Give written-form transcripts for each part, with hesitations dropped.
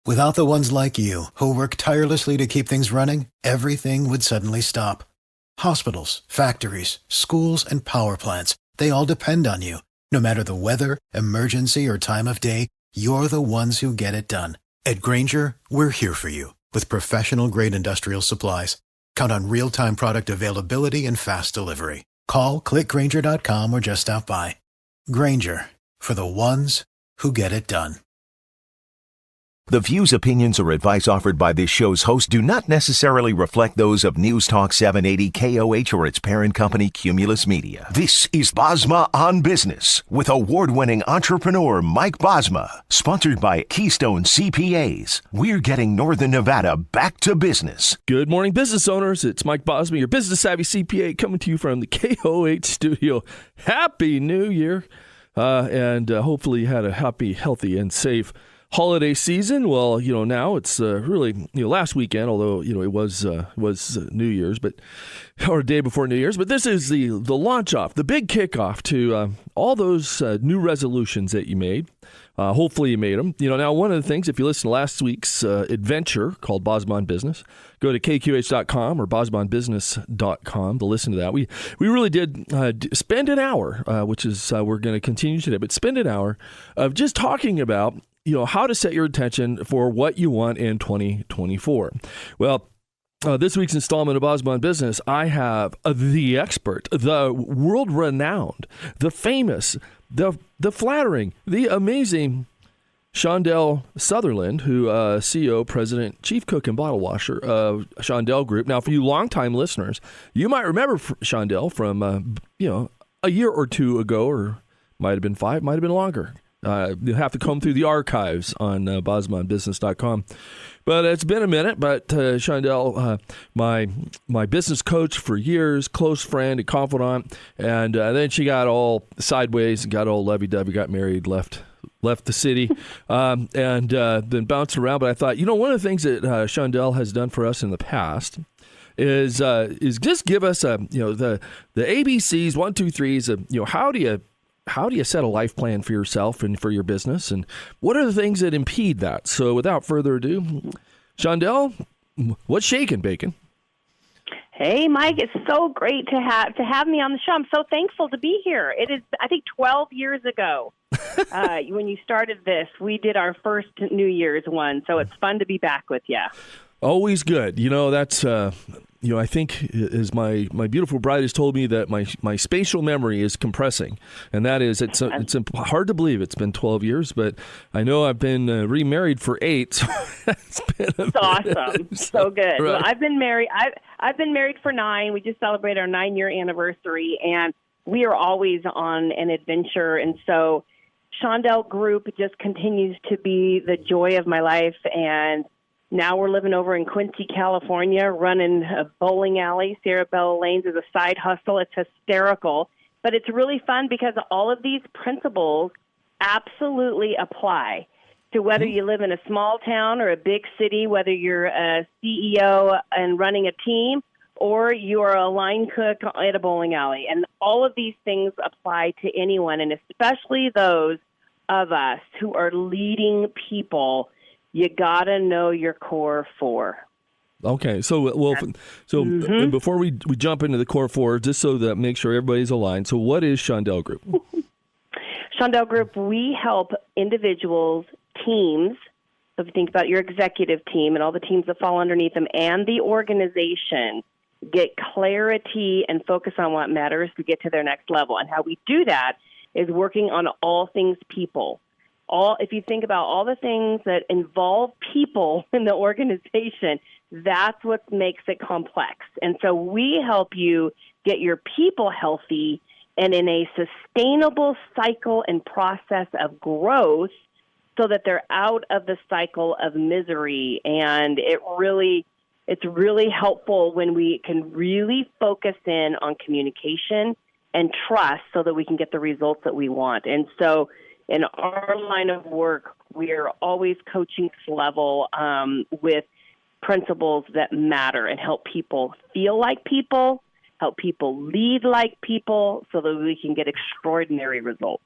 Without the ones like you, who work tirelessly to keep things running, everything would suddenly stop. Hospitals, factories, schools, and power plants, they all depend on you. No matter the weather, emergency, or time of day, you're the ones who get it done. At Grainger, we're here for you with professional-grade industrial supplies. Count on real-time product availability and fast delivery. Call, click Grainger.com, or just stop by. Grainger, for the ones who get it done. The views, opinions, or advice offered by this show's host do not necessarily reflect those of News Talk 780 KOH or its parent company, Cumulus Media. This is Bosma On Business with award-winning entrepreneur Mike Bosma, sponsored by Keystone CPAs. We're getting Northern Nevada back to business. Good morning, business owners. It's Mike Bosma, your business-savvy CPA, coming to you from the KOH studio. Happy New Year, and hopefully you had a happy, healthy, and safe holiday season. Well, now it's really, last weekend, although, it was New Year's, or a day before New Year's. But this is the launch off, the big kickoff to all those new resolutions that you made. Hopefully you made them. Now one of the things, if you listen to last week's adventure called Bosma On Business, go to kqh.com or bosmaonbusiness.com to listen to that. We really did spend an hour, which is we're going to continue today, but spend an hour of just talking about how to set your intention for what you want in 2024. Well, this week's installment of Bosma On Business, I have the expert, the world-renowned, the famous, the flattering, the amazing Shandel Sutherland, who CEO, president, chief cook, and bottle washer of Shandel Group. Now, for you longtime listeners, you might remember Shandel from a year or two ago, or might have been 5, might have been longer. You'll have to comb through the archives on bosmaonbusiness.com. But it's been a minute. But Shandel, my business coach for years, close friend and confidant, and then she got all sideways and got all lovey-dovey, got married, left the city, and then bounced around. But I thought, one of the things that Shandel has done for us in the past is just give us the ABCs, 1, 2, 3s. How do you set a life plan for yourself and for your business? And what are the things that impede that? So without further ado, Shandel, what's shaking, bacon? Hey, Mike, it's so great to have me on the show. I'm so thankful to be here. It is, I think, 12 years ago when you started this, we did our first New Year's one. So it's fun to be back with you. Always good. That's... I think, as my beautiful bride has told me, that my spatial memory is compressing, and that is it's hard to believe it's been 12 years, but I know I've been remarried for 8. So it's been awesome, so good. Right. Well, I've been married. I've been married for 9. We just celebrated our 9-year anniversary, and we are always on an adventure. And so, Shandel Group just continues to be the joy of my life, and now we're living over in Quincy, California, running a bowling alley. Sierra Bella Lanes is a side hustle. It's hysterical, but it's really fun because all of these principles absolutely apply to whether you live in a small town or a big city, whether you're a CEO and running a team, or you're a line cook at a bowling alley. And all of these things apply to anyone, and especially those of us who are leading people. You gotta know your core 4. Okay, so before we jump into the core 4, just so that make sure everybody's aligned. So, what is Shandel Group? Shandel Group, we help individuals, teams. So if you think about your executive team and all the teams that fall underneath them, and the organization, get clarity and focus on what matters to get to their next level. And how we do that is working on all things people. If you think about all the things that involve people in the organization, that's what makes it complex. And so we help you get your people healthy and in a sustainable cycle and process of growth so that they're out of the cycle of misery. And it's really helpful when we can really focus in on communication and trust so that we can get the results that we want. And so in our line of work, we are always coaching level with principles that matter and help people feel like people, help people lead like people so that we can get extraordinary results.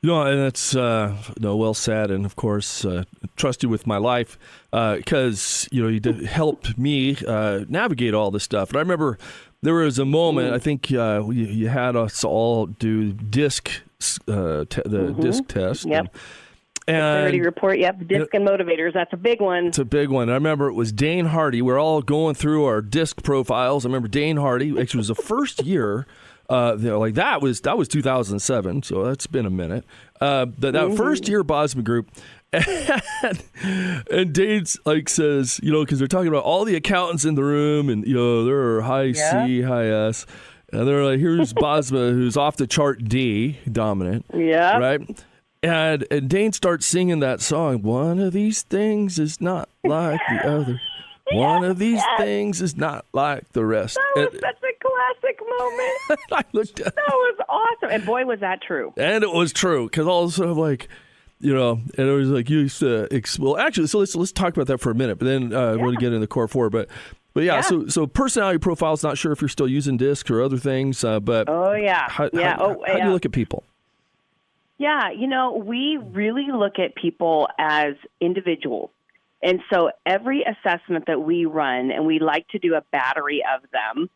And that's well said, and of course, trust you with my life because you helped me navigate all this stuff. And I remember there was a moment. I think you had us all do disc disc test. Yep. And clarity report. Yep. Disc and motivators. That's a big one. It's a big one. I remember it was Dane Hardy. We're all going through our disc profiles. I remember Dane Hardy. Actually, it was the first year. That was 2007, so that's been a minute. That first year Bosma Group, and Dane's says, because they're talking about all the accountants in the room, and there are high C, high S, and they're like, here's Bosma who's off the chart D, dominant, right? And Dane starts singing that song. One of these things is not like the other. One of these things is not like the rest. That was such a classic moment. I looked at that was awesome. And boy, was that true. And it was true. Because all of a sudden, and it was like, you used to, well, actually, so let's talk about that for a minute. But then we'll get into the core four. But yeah, so personality profiles, not sure if you're still using DISC or other things. But how do you look at people? Yeah, we really look at people as individuals. And so every assessment that we run, and we like to do a battery of them,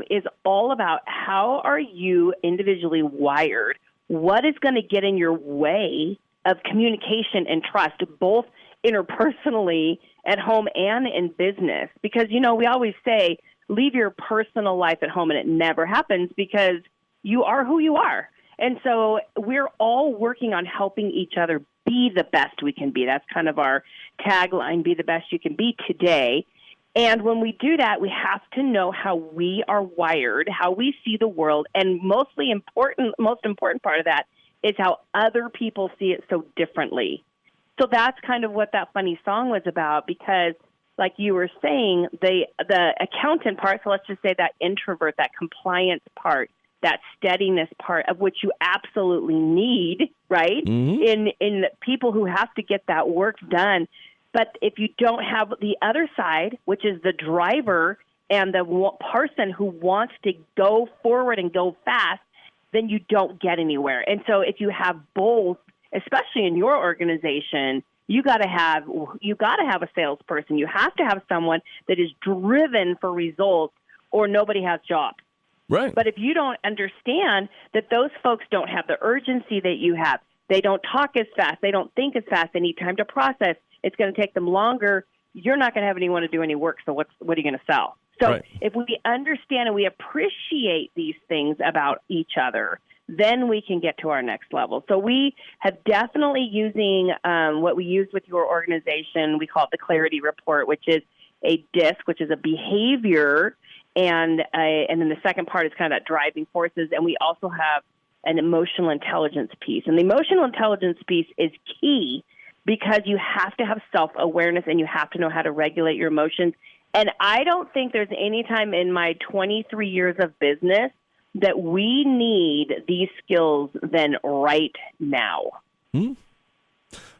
is all about how are you individually wired? What is going to get in your way of communication and trust, both interpersonally at home and in business? Because, we always say, leave your personal life at home, and it never happens because you are who you are. And so we're all working on helping each other be the best we can be. That's kind of our tagline, be the best you can be today. And when we do that, we have to know how we are wired, how we see the world, and most important part of that is how other people see it so differently. So that's kind of what that funny song was about, because like you were saying, the accountant part, so let's just say that introvert, that compliance part, that steadiness part of which you absolutely need, right? Mm-hmm. In people who have to get that work done. But if you don't have the other side, which is the driver and the person who wants to go forward and go fast, then you don't get anywhere. And so if you have both, especially in your organization, you got to have a salesperson. You have to have someone that is driven for results, or nobody has jobs. Right. But if you don't understand that those folks don't have the urgency that you have, they don't talk as fast, they don't think as fast, they need time to process, it's going to take them longer, you're not going to have anyone to do any work, so what are you going to sell? So if we understand and we appreciate these things about each other, then we can get to our next level. So we have definitely using what we use with your organization, we call it the Clarity Report, which is a DISC, which is a behavior. And then the second part is kind of that driving forces. And we also have an emotional intelligence piece. And the emotional intelligence piece is key because you have to have self-awareness and you have to know how to regulate your emotions. And I don't think there's any time in my 23 years of business that we need these skills than right now.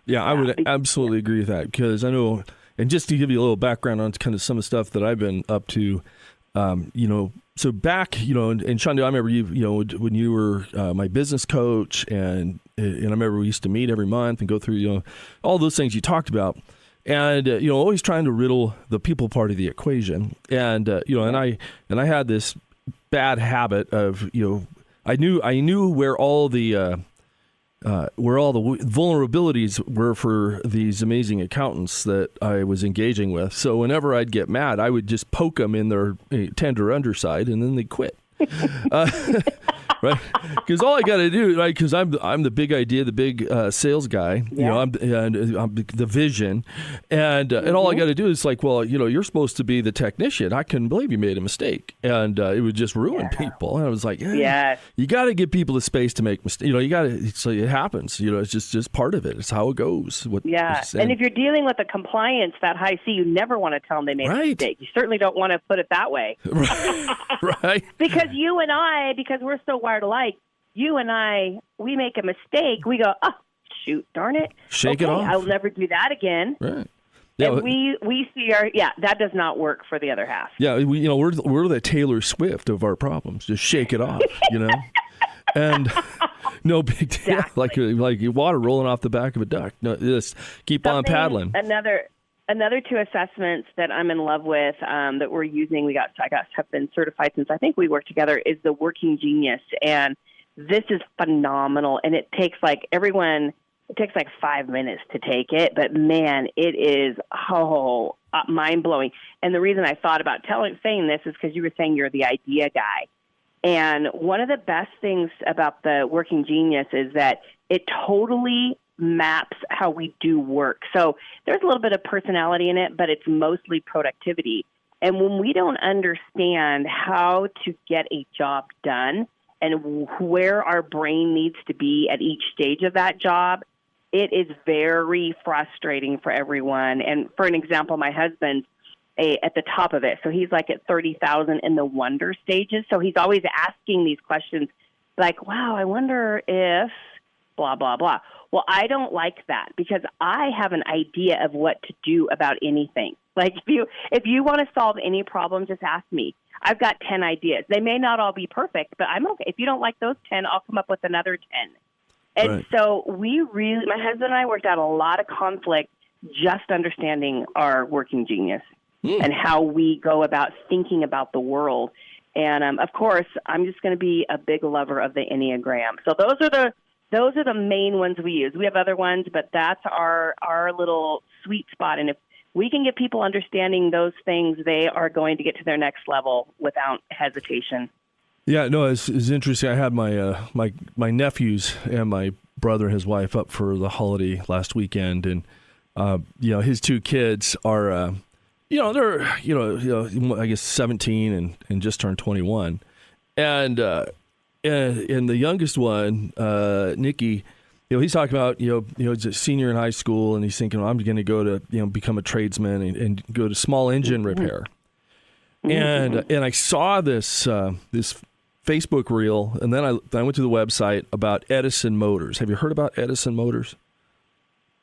Yeah, I would absolutely agree with that, because I know, and just to give you a little background on kind of some of the stuff that I've been up to, so back, and Shandel, I remember you, when you were my business coach, and I remember we used to meet every month and go through, all those things you talked about, and always trying to riddle the people part of the equation, and and I had this bad habit of, I knew where all the vulnerabilities were for these amazing accountants that I was engaging with. So whenever I'd get mad, I would just poke them in their tender underside, and then they'd quit. Right? Because all I got to do, right? Because I'm the big idea, the big sales guy. I'm the vision, and all I got to do is like, well, you're supposed to be the technician. I couldn't believe you made a mistake, and it would just ruin people. And I was like, you got to give people the space to make mistakes. You got to. So it happens. It's just part of it. It's how it goes. And if you're dealing with a compliance that high C, you never want to tell them they made a mistake. You certainly don't want to put it that way. Right. Because you and I, because we're so wired alike, you and I, we make a mistake, we go, oh, shoot, darn it. Shake it off. I'll never do that again. Right. Yeah, and we see that does not work for the other half. Yeah, we're the Taylor Swift of our problems. Just shake it off, And no big deal. Exactly. Like water rolling off the back of a duck. No, just keep on paddling. Another 2 assessments that I'm in love with that we're using, have been certified since I think we worked together, is the Working Genius. And this is phenomenal. And it takes like 5 minutes to take it. But, man, it is mind-blowing. And the reason I thought about saying this is because you were saying you're the idea guy. And one of the best things about the Working Genius is that it totally maps how we do work. So there's a little bit of personality in it, but it's mostly productivity. And when we don't understand how to get a job done and where our brain needs to be at each stage of that job, it is very frustrating for everyone. And for an example, my husband's at the top of it. So he's like at 30,000 in the wonder stages. So he's always asking these questions like, wow, I wonder if blah, blah, blah. Well, I don't like that because I have an idea of what to do about anything. Like if you want to solve any problem, just ask me. I've got 10 ideas. They may not all be perfect, but I'm okay. If you don't like those 10, I'll come up with another 10. And Right. so my husband and I worked out a lot of conflict just understanding our Working Genius and how we go about thinking about the world. And, of course, I'm just going to be a big lover of the Enneagram. So those are the main ones we use. We have other ones, but that's our little sweet spot. And if we can get people understanding those things, they are going to get to their next level without hesitation. Yeah, no, it's interesting. I had my nephews and my brother and his wife up for the holiday last weekend, and his 2 kids are they're I guess 17 and just turned 21, and the youngest one, Nikki, he's talking about he's a senior in high school, and he's thinking, I'm going to go to become a tradesman and go to small engine repair. And I saw this Facebook reel, and then I went to the website about Edison Motors. Have you heard about Edison Motors?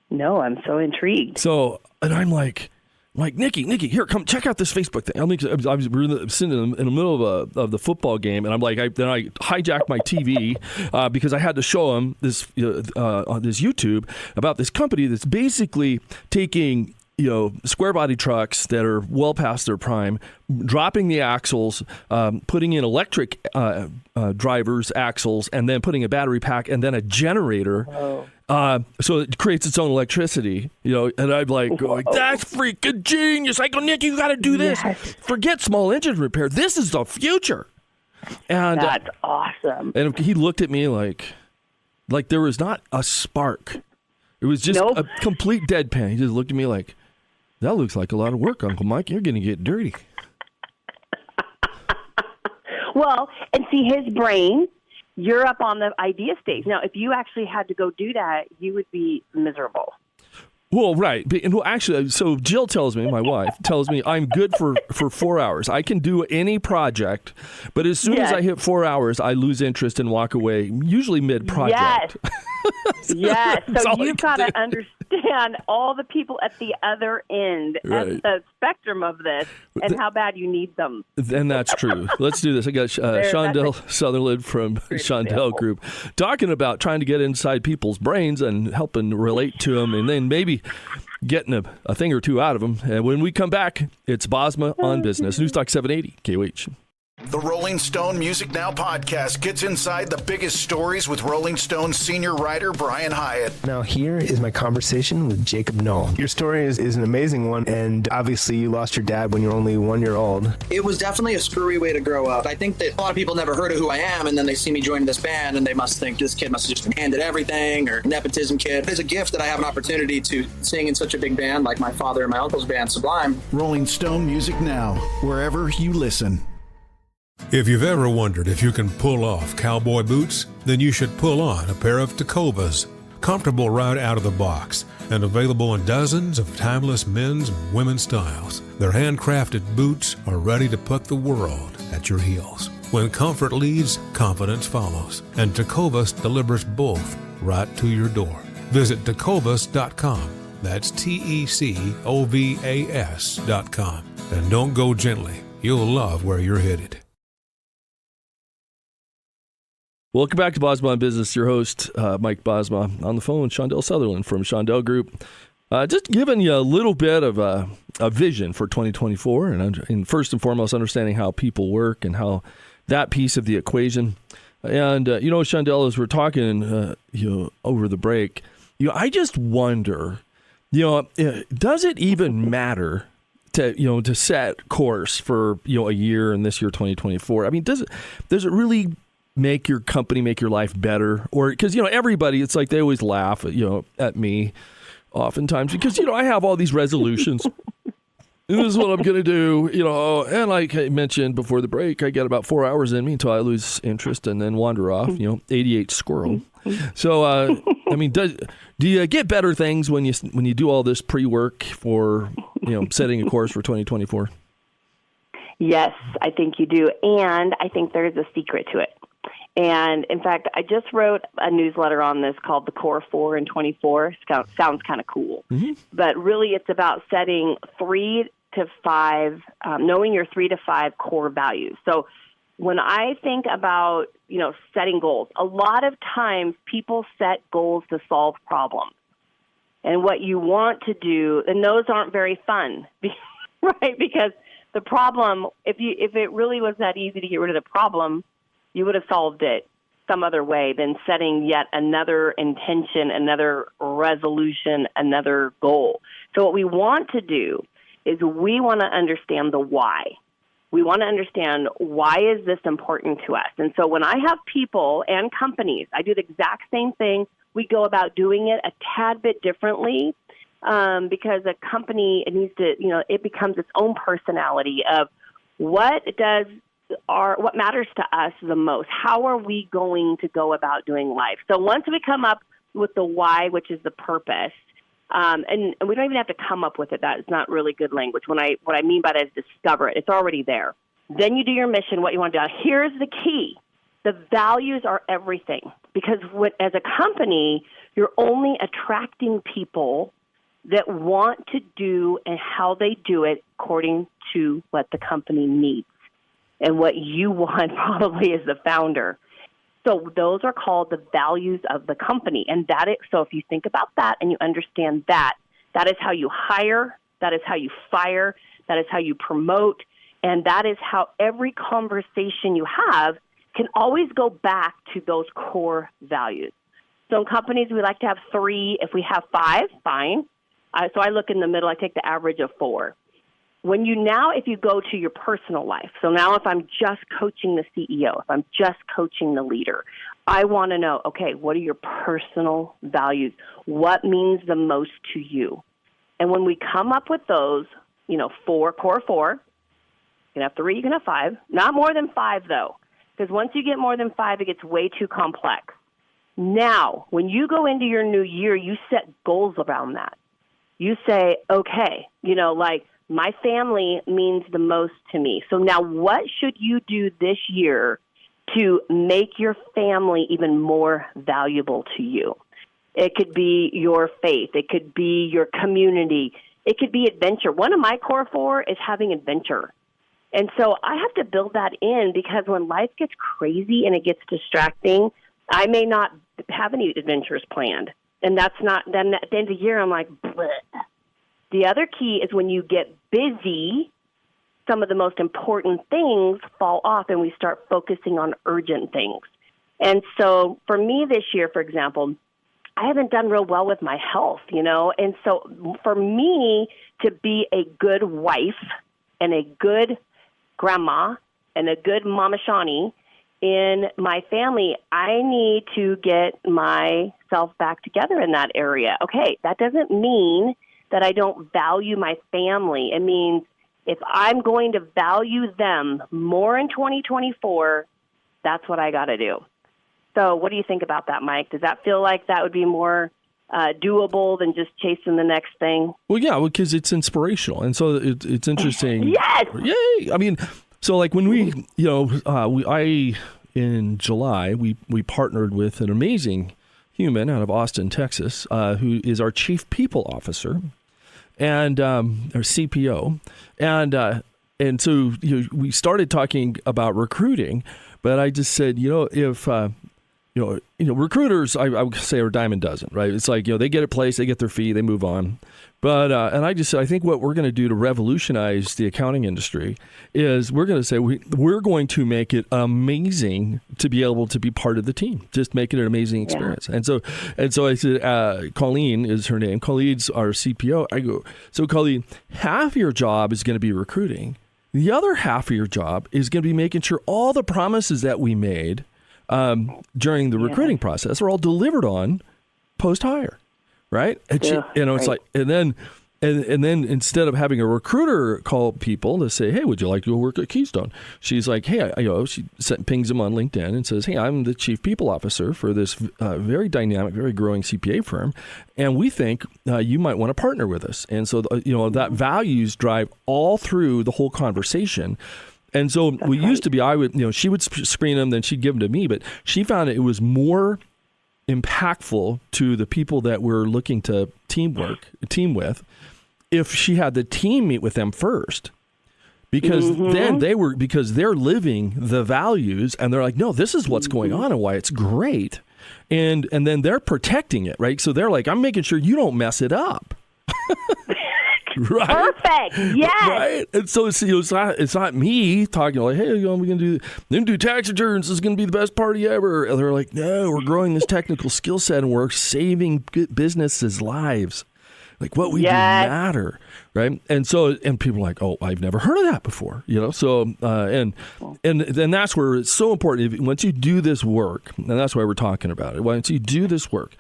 No, I'm so intrigued. So, and I'm like, Nikki, here, come check out this Facebook thing. I was sitting in the middle of the football game, and I'm like, I hijacked my TV because I had to show him this on this YouTube about this company that's basically taking square body trucks that are well past their prime, dropping the axles, putting in electric drivers axles, and then putting a battery pack and then a generator. So it creates its own electricity, and I'm like, going, that's freaking genius. I go, Nick, you got to do this. Yes. Forget small engine repair. This is the future. And that's awesome. And he looked at me like there was not a spark. It was just a complete deadpan. He just looked at me like, that looks like a lot of work, Uncle Mike. You're going to get dirty. Well, and see, his brain, you're up on the idea stage. Now, if you actually had to go do that, you would be miserable. Well, right. Well, actually, so Jill tells me, my wife, tells me I'm good for 4 hours. I can do any project, but as soon as I hit 4 hours, I lose interest and walk away, usually mid-project. Yes. Yes. So you've got to understand all the people at the other end of the spectrum of this and how bad you need them. And that's true. Let's do this. I got Shandel Sutherland from Shandel Group talking about trying to get inside people's brains and helping relate to them, and then maybe getting a thing or two out of them. And when we come back, it's Bosma on Business. News Talk 780 KOH. The Rolling Stone Music Now podcast gets inside the biggest stories with Rolling Stone senior writer Brian Hyatt. Now here is my conversation with Jacob Noll. Your story is an amazing one, and obviously you lost your dad when you were only 1 year old. It was definitely a screwy way to grow up. I think that a lot of people never heard of who I am, and then they see me join this band, and they must think this kid must have just been handed everything, or nepotism kid. It's a gift that I have an opportunity to sing in such a big band like my father and my uncle's band, Sublime. Rolling Stone Music Now, wherever you listen. If you've ever wondered if you can pull off cowboy boots, then you should pull on a pair of Tacovas. Comfortable right out of the box and available in dozens of timeless men's and women's styles. Their handcrafted boots are ready to put the world at your heels. When comfort leads, confidence follows. And Tacovas delivers both right to your door. Visit Tacovas.com. That's TECOVAS.com. And don't go gently. You'll love where you're headed. Welcome back to Bosma On Business. Your host, Mike Bosma. On the phone, Shandel Sutherland from Shandel Group. Just giving you a little bit of a vision for 2024, and first and foremost, understanding how people work and how that piece of the equation. And, Shandel, as we're talking, over the break, I just wonder, does it even matter to set course for, a year, and this year, 2024? I mean, does it really make your company, make your life better? Or, because, everybody, it's like they always laugh, at me oftentimes because, I have all these resolutions. This is what I'm going to do, and like I mentioned before the break, I get about 4 hours in me until I lose interest and then wander off, 88 squirrel. So, I mean, do you get better things when you do all this pre-work for, setting a course for 2024? Yes, I think you do. And I think there's a secret to it. And in fact, I just wrote a newsletter on this called The Core 4 in 24. Sounds kind of cool. Mm-hmm. But really, it's about setting 3 to 5, knowing your 3 to 5 core values. So when I think about, setting goals, a lot of times people set goals to solve problems. And what you want to do, and those aren't very fun, right? Because the problem, if it really was that easy to get rid of the problem, you would have solved it some other way than setting yet another intention, another resolution, another goal. So what we want to do is we want to understand the why. We want to understand why is this important to us. And so when I have people and companies, I do the exact same thing. We go about doing it a tad bit differently because a company, it needs to, it becomes its own personality of what matters to us the most. How are we going to go about doing life? So once we come up with the why, which is the purpose, and we don't even have to come up with it. That is not really good language. What I mean by that is discover it. It's already there. Then you do your mission, what you want to do. Here's the key. The values are everything because as a company, you're only attracting people that want to do and how they do it according to what the company needs and what you want probably as the founder. So those are called the values of the company. And so if you think about that and you understand that, that is how you hire, that is how you fire, that is how you promote, and that is how every conversation you have can always go back to those core values. So in companies, we like to have 3. If we have 5, fine. So I look in the middle. I take the average of 4. If you go to your personal life, so now if I'm just coaching the CEO, if I'm just coaching the leader, I want to know, okay, what are your personal values? What means the most to you? And when we come up with those, 4, core 4, you can have 3, you can have 5, not more than 5 though, because once you get more than 5, it gets way too complex. Now, when you go into your new year, you set goals around that. You say, okay, my family means the most to me. So now what should you do this year to make your family even more valuable to you? It could be your faith. It could be your community. It could be adventure. One of my core 4 is having adventure. And so I have to build that in because when life gets crazy and it gets distracting, I may not have any adventures planned. And then at the end of the year, I'm like, bleh. The other key is when you get busy, some of the most important things fall off and we start focusing on urgent things. And so for me this year, for example, I haven't done real well with my health, And so for me to be a good wife and a good grandma and a good Mama Shawnee in my family, I need to get myself back together in that area. Okay, that doesn't mean that I don't value my family. It means if I'm going to value them more in 2024, that's what I got to do. So what do you think about that, Mike? Does that feel like that would be more doable than just chasing the next thing? Well, yeah, because it's inspirational. And so it's interesting. Yes! Yay! I mean, so like when in July, we partnered with an amazing human out of Austin, Texas, who is our chief people officer. And our CPO, and so we started talking about recruiting, but I just said, if recruiters, I would say, are a dime a dozen, right? It's like, they get a place, they get their fee, they move on. But and I think what we're going to do to revolutionize the accounting industry is we're going to say we're going to make it amazing to be able to be part of the team. Just make it an amazing experience. Yeah. And so I said, Colleen is her name. Colleen's our CPO. I go, so Colleen, half your job is going to be recruiting. The other half of your job is going to be making sure all the promises that we made during the recruiting process are all delivered on post-hire. Right? And it's like, and then instead of having a recruiter call people to say, hey, would you like to go work at Keystone? She's like, hey, she pings them on LinkedIn and says, hey, I'm the chief people officer for this very dynamic, very growing CPA firm. And we think you might want to partner with us. And so, that values drive all through the whole conversation. And so used to be, she would screen them, then she'd give them to me, but she found it was more impactful to the people that we're looking to team with if she had the team meet with them first, because then because they're living the values and they're like, no, this is what's going on and why it's great, and then they're protecting it, right? So they're like, I'm making sure you don't mess it up. Right? Perfect. Yes. Right. And so it's not me talking like, hey, we're gonna do tax returns. This is gonna be the best party ever. And they're like, no, we're growing this technical skill set and we're saving businesses' lives. Like what we do matter, right? And people are like, oh, I've never heard of that before, So and that's where it's so important. Once you do this work, and that's why we're talking about it. Once you do this work,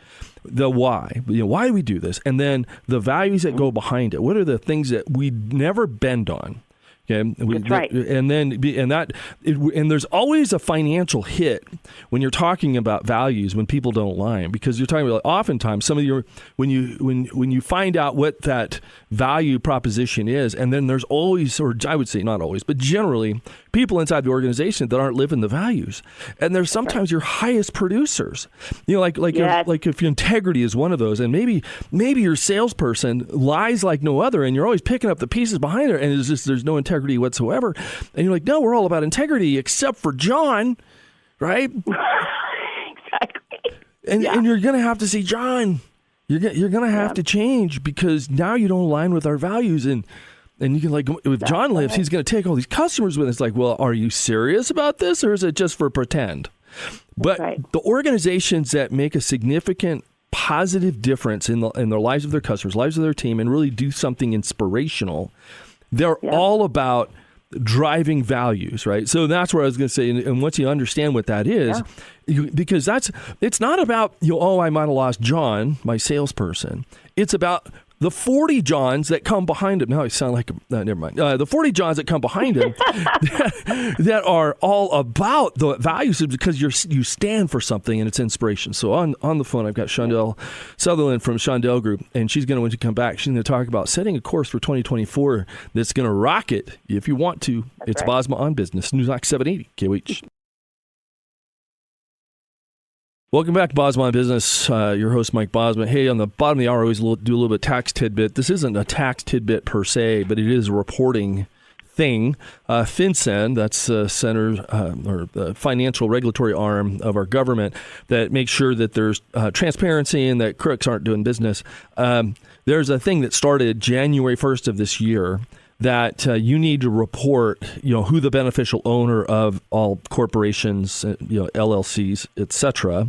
the why, why do we do this? And then the values that go behind it. What are the things that we never bend on? Okay, that's right. And there's always a financial hit when you're talking about values when people don't align, because you're talking about oftentimes some of your when you find out what that value proposition is, and then there's always, or I would say not always, but generally people inside the organization that aren't living the values, and there's sometimes your highest producers, like if your integrity is one of those, and maybe your salesperson lies like no other, and you're always picking up the pieces behind it, and there's no integrity whatsoever, and you're like, no, we're all about integrity except for John, right? Exactly. And you're gonna have to say, John, you're gonna have to change, because now you don't align with our values, and you can, like, if John lives, he's going to take all these customers with us. Like, well, are you serious about this, or is it just for pretend? But the organizations that make a significant positive difference in the lives of their customers, lives of their team, and really do something inspirational, they're all about driving values, right? So that's where I was going to say, and once you understand what that is, because it's not about, I might have lost John, my salesperson. It's about the 40 Johns that come behind him. Now I sound like never mind. The 40 Johns that come behind him that are all about the values, because you stand for something and it's inspiration. So on the phone, I've got Shandel Sutherland from Shandel Group, and she's going to come back. She's going to talk about setting a course for 2024 that's going to rock it if you want to. It's Bosma On Business, Newsmax 780 KOH. Welcome back to Bosma On Business. Your host, Mike Bosma. Hey, on the bottom of the hour, I always do a little bit of tax tidbit. This isn't a tax tidbit per se, but it is a reporting thing. FinCEN, that's Center or the financial regulatory arm of our government that makes sure that there's transparency and that crooks aren't doing business. There's a thing that started January 1st of this year that you need to report, who the beneficial owner of all corporations, LLCs, etc.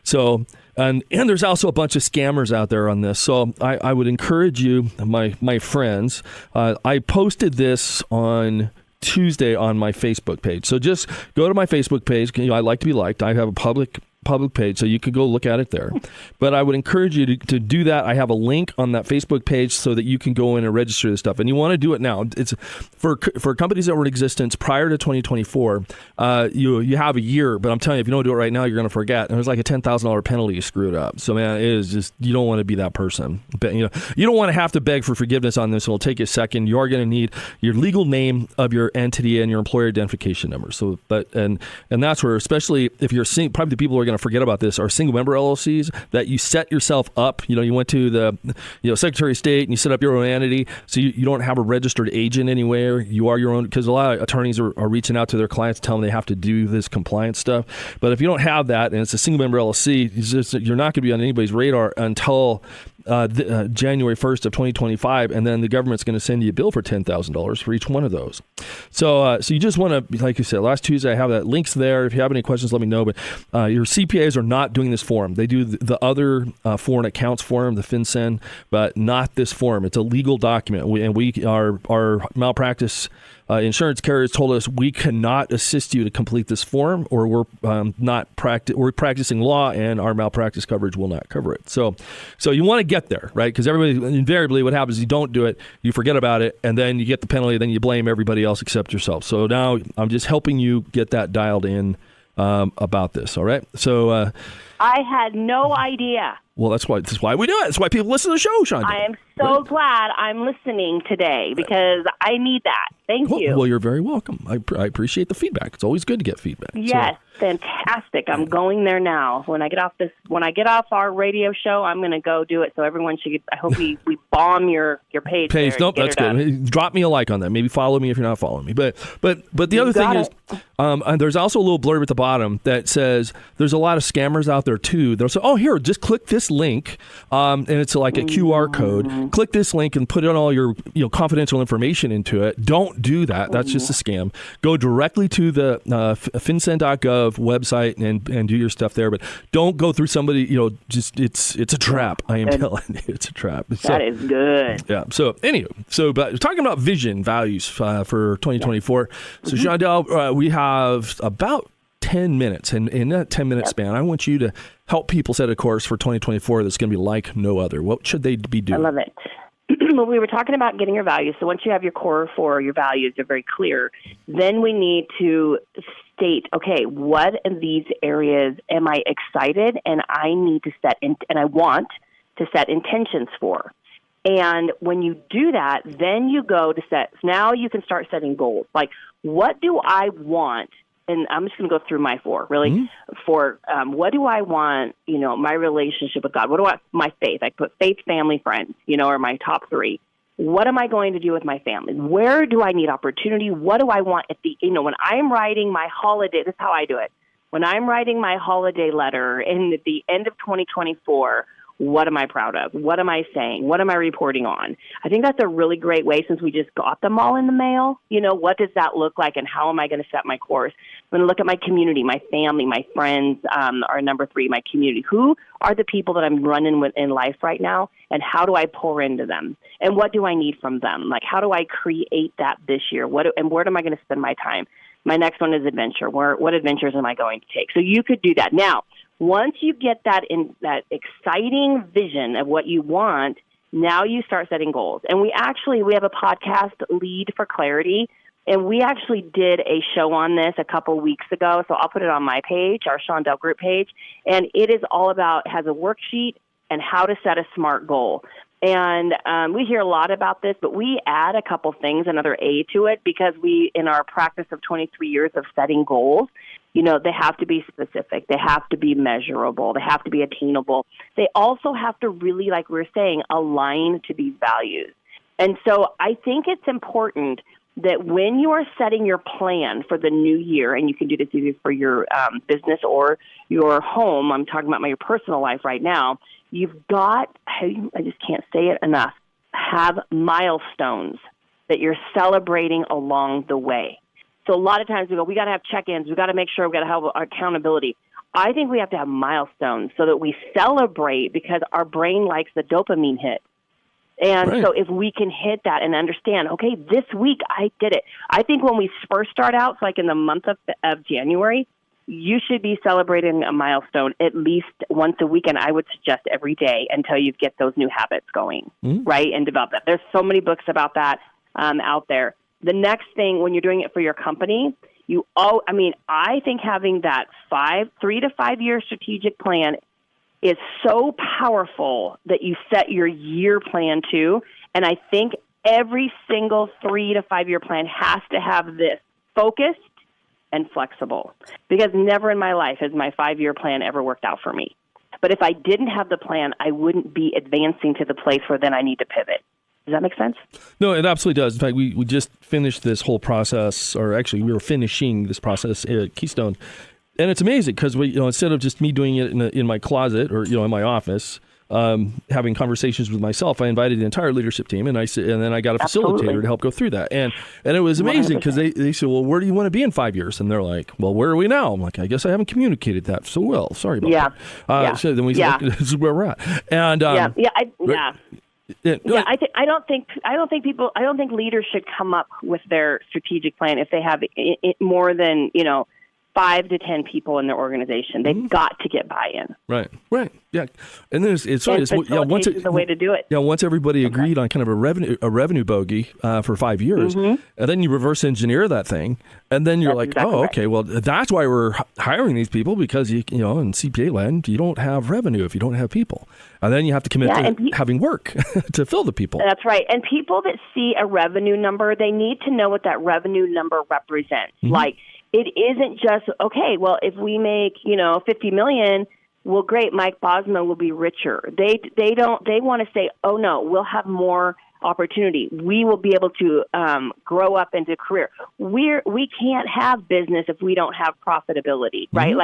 So, and there's also a bunch of scammers out there on this. So I would encourage you, my friends, I posted this on Tuesday on my Facebook page. So just go to my Facebook page. I like to be liked. I have a public page, so you could go look at it there. But I would encourage you to do that. I have a link on that Facebook page so that you can go in and register this stuff. And you want to do it now. It's for companies that were in existence prior to 2024. You have a year, but I'm telling you, if you don't do it right now, you're going to forget. And there's like a $10,000 penalty. You screw it up. So man, it is just, you don't want to be that person. But you don't want to have to beg for forgiveness on this. It'll take you a second. You are going to need your legal name of your entity and your employer identification number. So, and that's where, especially if you're seeing, probably the people who are going to to forget about this, are single member LLCs that you set yourself up. You went to the Secretary of State and you set up your own entity, so you don't have a registered agent anywhere. You are your own, because a lot of attorneys are reaching out to their clients, telling them they have to do this compliance stuff. But if you don't have that and it's a single member LLC, you're not going to be on anybody's radar until January 1st of 2025, and then the government's going to send you a bill for $10,000 for each one of those. So you just want to, like you said, last Tuesday I have that links there. If you have any questions, let me know. But your CPAs are not doing this form. They do the other foreign accounts form, the FinCEN, but not this form. It's a legal document, our malpractice insurance carriers told us we cannot assist you to complete this form, or we're practicing law and our malpractice coverage will not cover it. So you want to get there, right? Because invariably what happens is you don't do it, you forget about it, and then you get the penalty, then you blame everybody else except yourself. So now I'm just helping you get that dialed in about this. All right. So I had no idea. Well, that's why we do it. That's why people listen to the show, Shandel. I am so glad I'm listening today because I need that. Thank you. Well, you're very welcome. I appreciate the feedback. It's always good to get feedback. Yes, fantastic. I'm going there now. When I get off our radio show, I'm going to go do it. So everyone should. I hope we bomb your page. Nope, that's good. Drop me a like on that. Maybe follow me if you're not following me. But the other thing is, and there's also a little blurb at the bottom that says there's a lot of scammers out there too. They'll say, "Oh, here, just click this link," and it's like a QR code. Click this link and put in all your confidential information into it. Don't do that. That's just a scam. Go directly to the FinCEN.gov website and do your stuff there. But don't go through somebody. It's a trap. I am telling you, it's a trap. That is good. Yeah. So anyway, but talking about vision values for 2024. So Shandel, we have about 10 minutes, and in that 10-minute span, I want you to help people set a course for 2024 that's going to be like no other. What should they be doing? I love it. Well, we were talking about getting your values. So once you have your core for your values, they're very clear. Then we need to state, okay, what in these areas am I excited and I need to set and I want to set intentions for. And when you do that, then you go to set. Now you can start setting goals. Like, what do I want? And I'm just going to go through my four, really. For what do I want, my relationship with God? What do I want? My faith. I put faith, family, friends, are my top three. What am I going to do with my family? Where do I need opportunity? What do I want at when I'm writing my holiday, this is how I do it. When I'm writing my holiday letter in at the end of 2024, what am I proud of? What am I saying? What am I reporting on? I think that's a really great way, since we just got them all in the mail. What does that look like and how am I going to set my course? I'm going to look at my community, my family, my friends are number three, my community. Who are the people that I'm running with in life right now, and how do I pour into them? And what do I need from them? Like, how do I create that this year? Where am I going to spend my time? My next one is adventure. What adventures am I going to take? So you could do that. Now, once you get that exciting vision of what you want, now you start setting goals. And we have a podcast, Lead for Clarity, and we actually did a show on this a couple weeks ago. So I'll put it on my page, our Shandel group page, and it is all about, has a worksheet and how to set a SMART goal. And we hear a lot about this, but we add a couple things, another A to it, because in our practice of 23 years of setting goals, they have to be specific. They have to be measurable. They have to be attainable. They also have to really, like we were saying, align to these values. And so I think it's important that when you are setting your plan for the new year, and you can do this either for your business or your home, I'm talking about your personal life right now, you've got, I just can't say it enough, have milestones that you're celebrating along the way. So a lot of times we got to have check-ins. We got to make sure we got to have accountability. I think we have to have milestones so that we celebrate, because our brain likes the dopamine hit. And so if we can hit that and understand, okay, this week I did it. I think when we first start out, so like in the month of January, you should be celebrating a milestone at least once a week, and I would suggest every day until you get those new habits going, right, and develop that. There's so many books about that out there. The next thing, when you're doing it for your company, I think having that 3 to 5 year strategic plan is so powerful that you set your year plan too. And I think every single 3 to 5 year plan has to have this: focused, and flexible, because never in my life has my 5-year plan ever worked out for me. But if I didn't have the plan, I wouldn't be advancing to the place where then I need to pivot. Does that make sense? No, it absolutely does. In fact, we just finished this whole process, or actually we were finishing this process at Keystone. And it's amazing because instead of just me doing it in my closet or in my office, having conversations with myself, I invited the entire leadership team, and then I got a facilitator to help go through that. And it was amazing because they said, well, where do you want to be in 5 years? And they're like, well, where are we now? I'm like, I guess I haven't communicated that so well. Sorry about that. So then we said, this is where we're at. And I don't think leaders should come up with their strategic plan if they have more than 5 to 10 people in their organization. They've got to get buy-in. Right. Yeah. And then it's once the way to do it. Yeah. Once everybody agreed on kind of a revenue bogey for 5 years, and then you reverse engineer that thing, and then you're okay, well, that's why we're hiring these people, because in CPA land you don't have revenue if you don't have people, and then you have to commit to having work to fill the people. That's right. And people that see a revenue number, they need to know what that revenue number represents. Like, it isn't just, okay, well, if we make, $50 million, well, great, Mike Bosma will be richer. They want to say, oh, no, we'll have more opportunity. We will be able to grow up into career. We can't have business if we don't have profitability, right?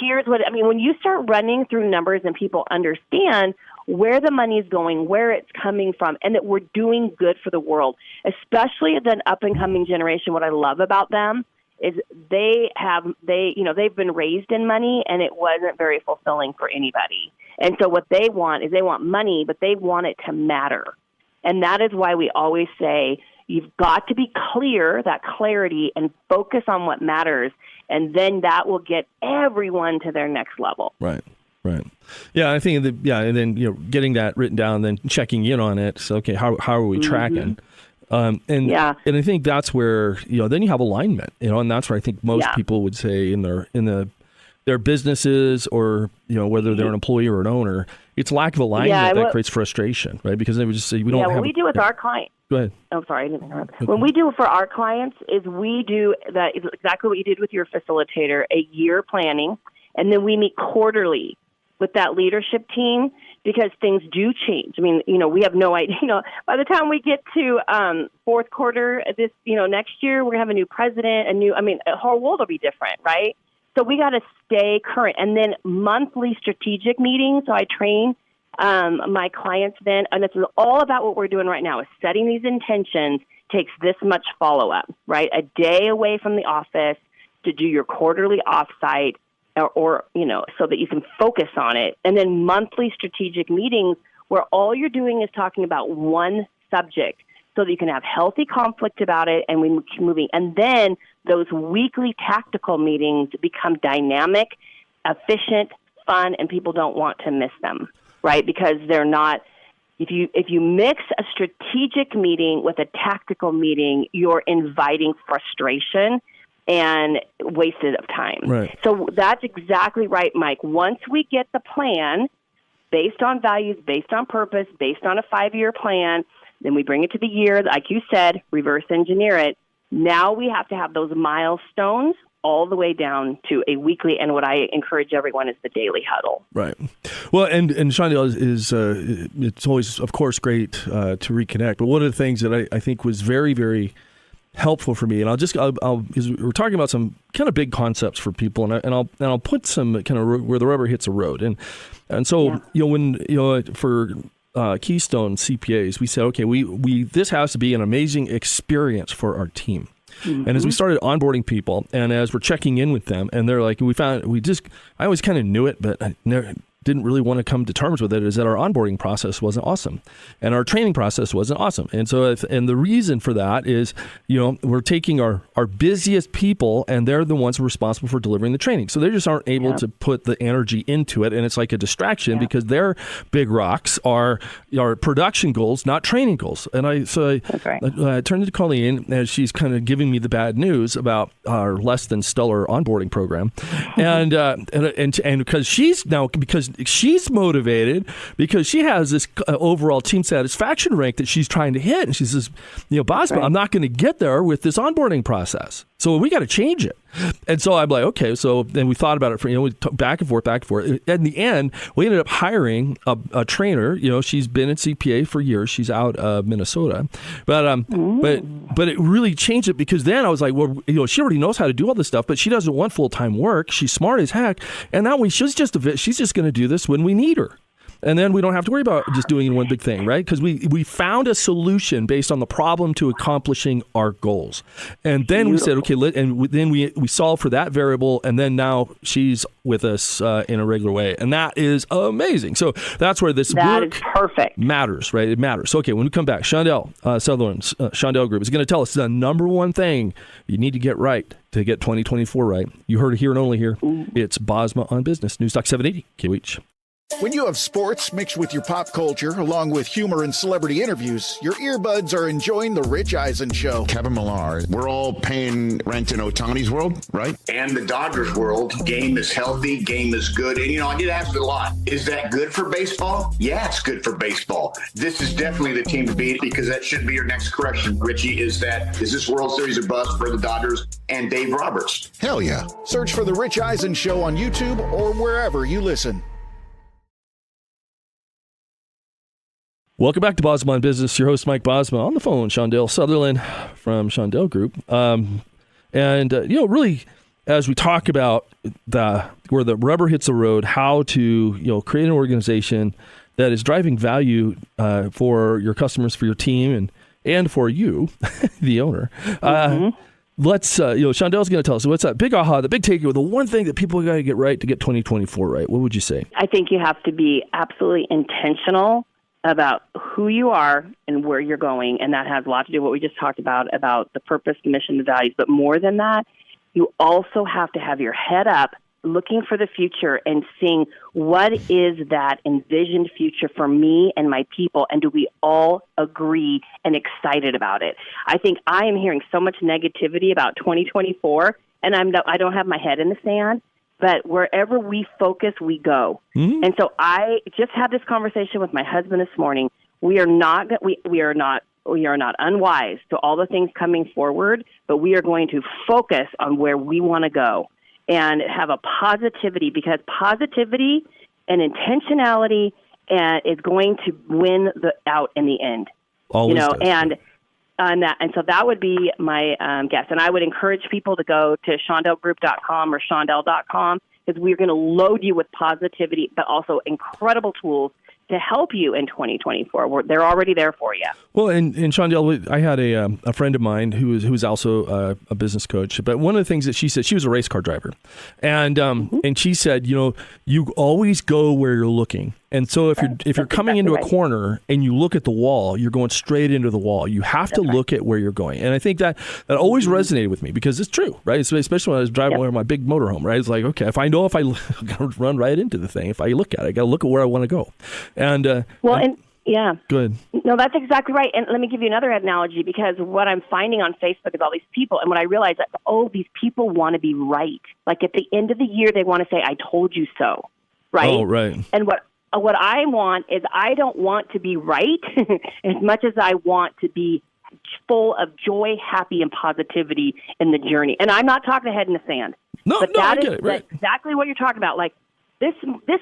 Here's what, when you start running through numbers and people understand where the money is going, where it's coming from, and that we're doing good for the world, especially the up-and-coming generation. What I love about them is they've been raised in money, and it wasn't very fulfilling for anybody. And so what they want is they want money, but they want it to matter. And that is why we always say you've got to be clear, that clarity, and focus on what matters, and then that will get everyone to their next level. Right. Yeah, I think and then getting that written down, then checking in on it. So how are we tracking? And I think that's where then you have alignment, and that's where I think most people would say in their businesses, or whether they're an employee or an owner, it's lack of alignment that creates frustration, right? Because they would just say we don't have. What we do with our clients. Go ahead. Oh, sorry, I didn't interrupt. Okay. What we do for our clients is we do that exactly what you did with your facilitator, a year planning, and then we meet quarterly with that leadership team, because things do change. We have no idea. By the time we get to fourth quarter this, next year, we're going to have a new president, the whole world will be different, right? So we got to stay current. And then monthly strategic meetings. So I train my clients then, and it's all about what we're doing right now is setting these intentions takes this much follow-up, right? A day away from the office to do your quarterly offsite, or so that you can focus on it. And then monthly strategic meetings where all you're doing is talking about one subject, so that you can have healthy conflict about it, and we keep moving. And then those weekly tactical meetings become dynamic, efficient, fun, and people don't want to miss them, right? Because they're not. If you mix a strategic meeting with a tactical meeting, you're inviting frustration and wasted of time. Right. So that's exactly right, Mike. Once we get the plan based on values, based on purpose, based on a 5-year plan, then we bring it to the year, like you said, reverse engineer it. Now we have to have those milestones all the way down to a weekly, and what I encourage everyone is the daily huddle. Right. Well, and Shandel is it's always, of course, great to reconnect. But one of the things that I think was very, very helpful for me, and is we're talking about some kind of big concepts for people, and I'll put some kind of where the rubber hits the road, and so for Keystone CPAs, we said, okay, we this has to be an amazing experience for our team. Mm-hmm. And as we started onboarding people, and as we're checking in with them, and they're like, I always kind of knew it, but I never didn't really want to come to terms with it, is that our onboarding process wasn't awesome, and our training process wasn't awesome. And so, and the reason for that is, we're taking our busiest people, and they're the ones responsible for delivering the training. So they just aren't able to put the energy into it, and it's like a distraction because their big rocks are production goals, not training goals. And I turned to Colleen, and she's kind of giving me the bad news about our less than stellar onboarding program, and because she's motivated, because she has this overall team satisfaction rank that she's trying to hit. And she says, Bosma, I'm not going to get there with this onboarding process. So we got to change it. And so I'm like, okay. So then we thought about it for, we talked back and forth. In the end, we ended up hiring a trainer. She's been in CPA for years. She's out of Minnesota. But it really changed it, because then I was like, well, she already knows how to do all this stuff, but she doesn't want full-time work. She's smart as heck. And that way she's just going to do this when we need her. And then we don't have to worry about just doing one big thing, right? Because we found a solution based on the problem to accomplishing our goals. And then we said, okay, then we solved for that variable, and then now she's with us in a regular way. And that is amazing. So that's where this work perfect. Matters, right? It matters. So, okay, when we come back, Shandel, Sutherland's Shandel Group is going to tell us the number one thing you need to get right to get 2024 right. You heard it here and only here. It's Bosma on Business, News Talk 780, KOH. When you have sports mixed with your pop culture, along with humor and celebrity interviews, your earbuds are enjoying The Rich Eisen Show. Kevin Millar, we're all paying rent in Ohtani's world, right? And the Dodgers world. Game is healthy, game is good. And, I get asked a lot, is that good for baseball? Yeah, it's good for baseball. This is definitely the team to beat, because that should be your next correction, Richie, is this World Series a bust for the Dodgers and Dave Roberts? Hell yeah. Search for The Rich Eisen Show on YouTube or wherever you listen. Welcome back to Bosma on Business. Your host, Mike Bosma. On the phone, Shandel Sutherland from Shandel Group. Really, as we talk about where the rubber hits the road, how to create an organization that is driving value for your customers, for your team, and for you, the owner. Let's, Shandel's going to tell us, what's that big aha, the big takeaway, the one thing that people got to get right to get 2024 right? What would you say? I think you have to be absolutely intentional about who you are and where you're going, and that has a lot to do with what we just talked about the purpose, the mission, the values. But more than that, you also have to have your head up, looking for the future and seeing what is that envisioned future for me and my people, and do we all agree and excited about it? I think I am hearing so much negativity about 2024, and I don't have my head in the sand. But wherever we focus, we go. Mm-hmm. And so I just had this conversation with my husband this morning. We are not unwise to all the things coming forward, but we are going to focus on where we want to go and have a positivity, because positivity and intentionality is going to win out in the end. Always does. And so that would be my guess. And I would encourage people to go to shandelgroup.com or shandel.com, because we're going to load you with positivity, but also incredible tools to help you in 2024. They're already there for you. Well, and Shandel, I had a friend of mine who was also a business coach. But one of the things that she said, she was a race car driver, and she said, you always go where you're looking. And so if you're coming into a corner and you look at the wall, you're going straight into the wall. You have to look at where you're going. And I think that always resonated with me, because it's true, right? Especially when I was driving over my big motorhome, right? It's like, okay, if I know if I'm going to run right into the thing, if I look at it, I got to look at where I want to go. And yeah. Good. No, that's exactly right. And let me give you another analogy, because what I'm finding on Facebook is all these people, and when I realize that, these people want to be right. Like at the end of the year, they want to say, I told you so, right? Oh, right. And what I want is, I don't want to be right as much as I want to be full of joy, happy, and positivity in the journey. And I'm not talking head in the sand. I get it, right. That's exactly what you're talking about. Like, this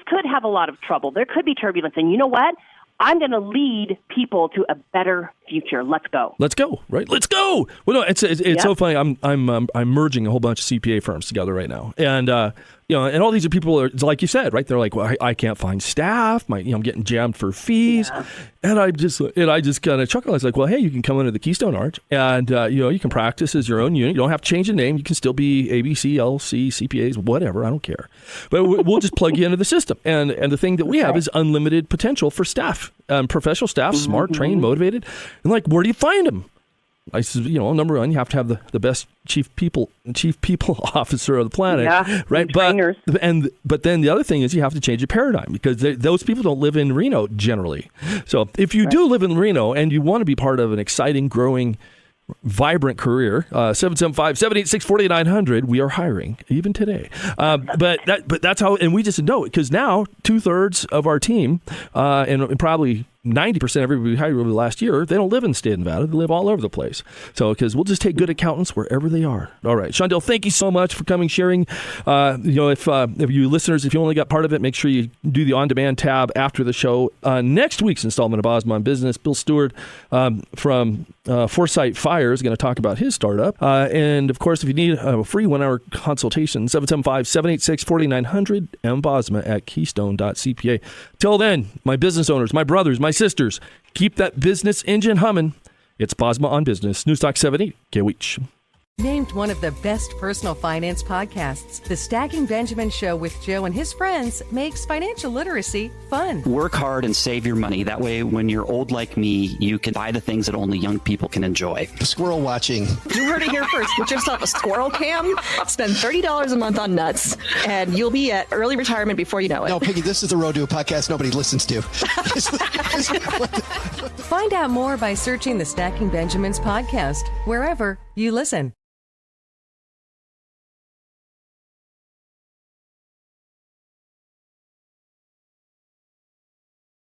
could have a lot of trouble. There could be turbulence. And you know what? I'm going to lead people to a better future. Let's go. Let's go. Right. Let's go. Well, no, it's so funny. I'm merging a whole bunch of CPA firms together right now, and and all these people are, like you said, right? They're like, well, I can't find staff. I'm getting jammed for fees, and I just kind of chuckle. I was like, well, hey, you can come under the Keystone Arch, and you can practice as your own unit. You don't have to change the name. You can still be ABC, LC, CPAs, whatever. I don't care, but we'll just plug you into the system. And the thing that we have is unlimited potential for staff, professional staff, smart, trained, motivated. And like, where do you find them? I said, number one, you have to have the best chief people officer of the planet, right? But then the other thing is, you have to change your paradigm, because those people don't live in Reno generally. So if you do live in Reno and you want to be part of an exciting, growing, vibrant career, 775-786-4900, we are hiring even today. But that's how, and we just know it, because now 2/3 of our team, and probably 90% of everybody we hired over the last year, they don't live in the state of Nevada. They live all over the place. So, because we'll just take good accountants wherever they are. All right. Shandel, thank you so much for coming, sharing. If you listeners, if you only got part of it, make sure you do the on-demand tab after the show. Next week's installment of Bosma On Business, Bill Stewart from Foresight Fire is going to talk about his startup. And, of course, if you need a free 1-hour consultation, 775-786-4900, mbosma@keystone.cpa. Till then, my business owners, my brothers, my sisters, keep that business engine humming. It's Bosma On Business, News Talk 780, KOH. Named one of the best personal finance podcasts, The Stacking Benjamin Show with Joe and his friends makes financial literacy fun. Work hard and save your money. That way, when you're old like me, you can buy the things that only young people can enjoy. Squirrel watching. You heard it here first. Get yourself a squirrel cam, spend $30 a month on nuts, and you'll be at early retirement before you know it. No, Piggy, this is the road to a podcast nobody listens to. Find out more by searching the Stacking Benjamins podcast, wherever you listen.